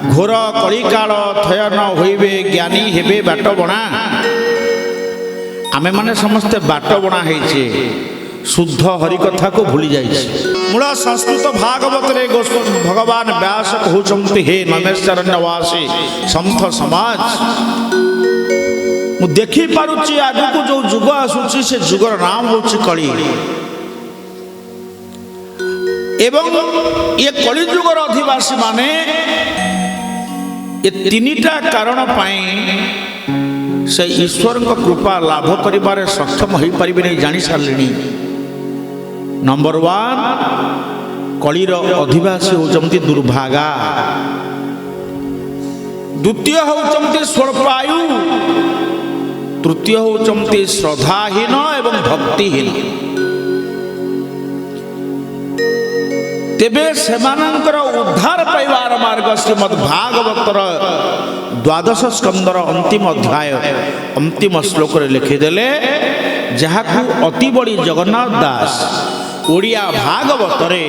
घोर कलिकाल थय न होइबे ज्ञानी हेबे बाट बणा। आमे माने समस्ते बाट बणा हेइछे शुद्ध हरि कथा को भूली जाइछे। मूल संस्कृत भागवत रे भगवान व्यास कहउछन्ति हे नमेश्वरण्यवासी संत समाज मु देखि पारुछि आगु जो जुग आसुछि से जुगर नाम होछि कली एवं ये कली जुगर अधिवासी माने ये तीनिटा कारण पाई से ईश्वर कृपा लाभ करिबारे सक्षम होई परिबे नै जानि सारलिनी। नंबर 1 कलीर अधिवासी होचंती दुर्भागा, द्वितीय होचंती स्वल्पायु, तृतीय होचंती श्रद्धाहीन एवं भक्तिहीन। तेबे सेमानंकर उद्धार पाइबार मार्ग श्रीमद् भागवतर 12 स्कंदर अंतिम अध्याय अंतिम श्लोक रे लिखिदेले, जहाकू अति बड़ी जगन्नाथ दास ओडिया भागवतरे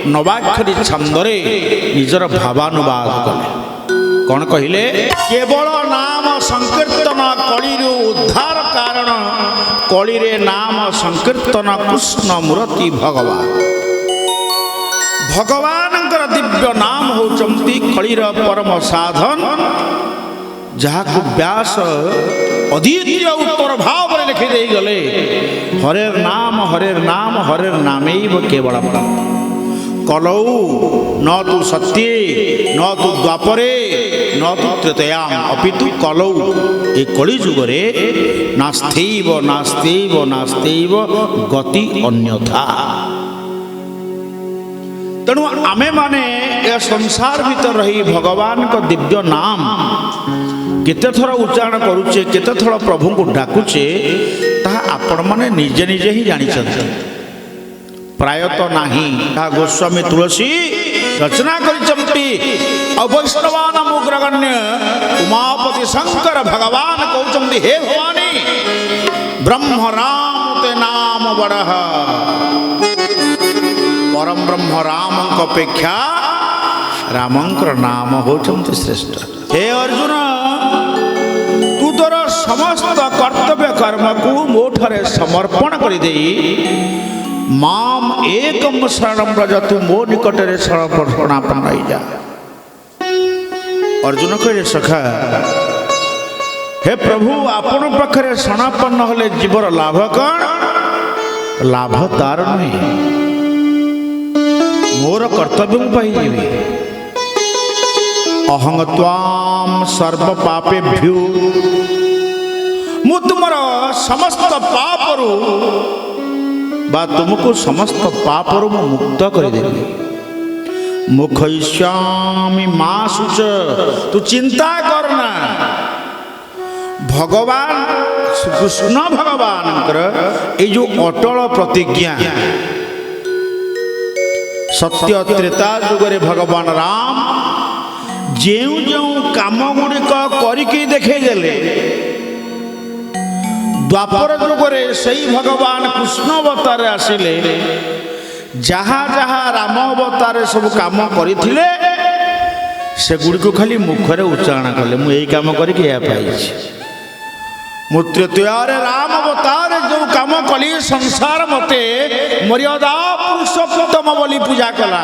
नवाक्षरी छंदरे निजर भावानुवाद कले। कौन कहिले? केवल नाम संकीर्तन कलिरु उद्धार कारण, कलिरे नाम संकीर्तन कृष्ण मूर्ति भगवान। भगवानंकर दिव्य नाम होचंती कलिर परम साधन, जहाकू व्यास अद्वितीय उत्तर भाव रे लिखि देई गले, हरेर नाम हरेर नामैव केवलम। कलौ न तु सत्ये न तु द्वापरे न तु त्रेतयाम अपितु कलौ ए कली जुगरे नास्त्यैव नास्त्यैव नास्त्यैव गति अन्यथा। तेणु आमे माने ए संसार भीतर रही भगवान को दिव्य नाम केते थर उच्चारण करुचे, केते थर प्रभु को डाकुचे, ताहा आपण माने निजे निजे ही जानी छथि। प्रायतः नाही ताहा गोस्वामी तुलसी रचना करिचंती। अवैष्णवान मुग्रगण्य उमापति शंकर भगवान कहउचंती, हे भवानी ब्रह्म राम ते नाम बड़ह। परम ब्रह्म राम अपेक्षा रामंकर नाम होचंती श्रेष्ठ। हे अर्जुन, तू तोर समस्त कर्तव्य कर्म को मोठरे समर्पण कर दे माम एकम शरणम व्रज, तू मो निकटरे शरणापन्न हो जा। अर्जुन कहले, सखा हे प्रभु आपण पाखरे शरणापन्न होले जीवर लाभ कौन? लाभ तार नहीं, मोर कर्तव्य पाई जीवी। अहं त्वाम सर्व पापेभ्यो, मु तुमर समस्त पापरु बा तुमको समस्त पापरु मु मुक्त कर देबी। मुखयिष्यामि मा शुच, तू चिंता करना। भगवान कृष्ण भगवान ये जो अटल प्रतिज्ञा, सत्य त्रेता जुगरे भगवान राम जेउ जेउ काम गुड़िक करिकी देखैदेले, द्वापर जुगरे सही भगवान कृष्ण अवतार आसिले जहाँ जहाँ राम अवतार सब काम करथिले से गुड़िक खाली मुखरे उच्चारण कले, मु एई काम करिकी या पाइछि। मु तृतीयर राम अवतार जो काम कली संसार मते मर्यादा पुरुषोत्तम बोली पूजा कला।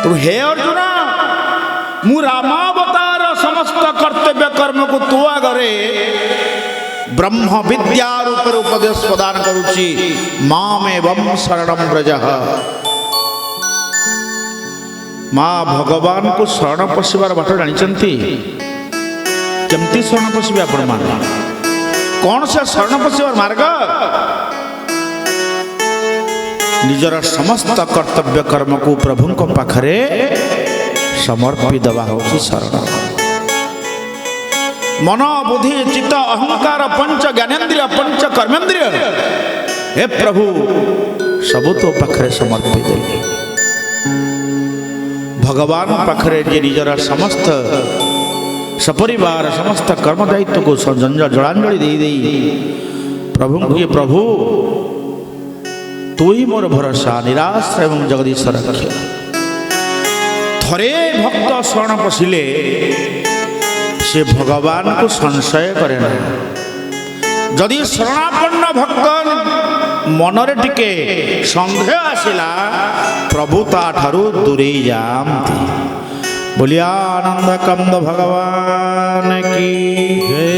तो हे अर्जुन, मु रामावतार समस्त कर्तव्य कर्म को तू आगरे ब्रह्म विद्या रूप उपदेश प्रदान करुछि। मामेवं शरणं व्रज। माँ भगवान को शरण पशिबार बाट जानिचंती? केमती शरण पशिबे आपण माने? कौन से शरण पशिबार मार्ग? निजर समस्त कर्तव्य कर्म को प्रभु को पाखरे समर्पी दबा होछि शरण। मन बुद्धि चित्त अहंकार पंच ज्ञानेन्द्रिय पंच कर्मेन्द्रिय, हे प्रभु सबु तो पाखरे समर्पी देली। भगवान पाखरे जे निजर समस्त सपरिवार समस्त कर्म दायित्व को जलांजलि दे दे प्रभु को, प्रभु तू ही मोर भरोसा निराश एवं जगदीश रक्ष। थरे भक्त शरण पशिले से भगवान को संशय करे ना जदि शरणापन्न भक्त मनरे टिके संदेह आसिला प्रभु ता ठारू दूरे जाती। बोलिया आनंद कंद भगवान की जय।